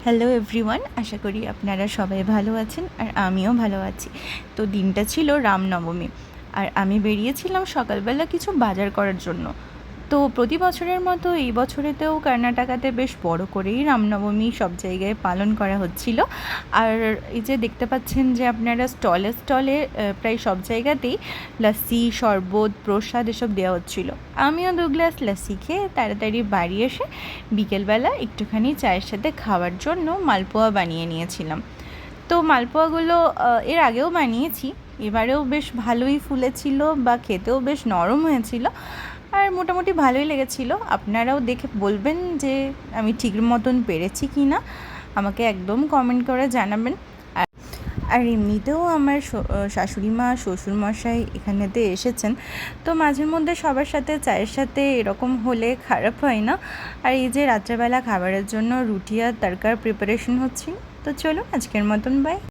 Hello everyone, আশা করি আপনারা সবাই ভালো আছেন আর আমিও ভালো আছি। তো দিনটা ছিল রামনবমী আর আমি বেরিয়েছিলাম সকালবেলা কিছু বাজার করার জন্য। তো প্রতি বছরের মতো এই বছরেতেও কর্ণাটকাতে বেশ বড় করেই রামনবমী সব জায়গায় পালন করা হচ্ছিল। আর এই যে দেখতে পাচ্ছেন যে আপনারা স্টলে স্টলে প্রায় সব জায়গাতেই লস্যি, শরবত, প্রসাদ এসব দেওয়া হচ্ছিলো। আমিও 2 গ্লাস লস্যি খেয়ে তাড়াতাড়ি বাড়ি এসে বিকেলবেলা একটুখানি চায়ের সাথে খাওয়ার জন্য মালপোয়া বানিয়ে নিয়েছিলাম। তো মালপোয়াগুলো এর আগেও বানিয়েছি, এবারেও বেশ ভালোই ফুলেছিল বা খেতেও বেশ নরম হয়েছিল আর মোটামুটি ভালোই লেগেছিল। আপনারাও দেখে বলবেন যে আমি ঠিক মতন পেরেছি কি না, আমাকে একদম কমেন্ট করে জানাবেন। আর এমনিতেও আমার শাশুড়ি মা, শ্বশুরমশাই এখানেতে এসেছেন, তো মাঝের মধ্যে সবার সাথে চায়ের সাথে এরকম হলে খারাপ হয় না। আর এই যে রাত্রেবেলা খাবারের জন্য রুটি আর তরকার প্রিপারেশন হচ্ছিল। তো চলো আজকের মতন বাই।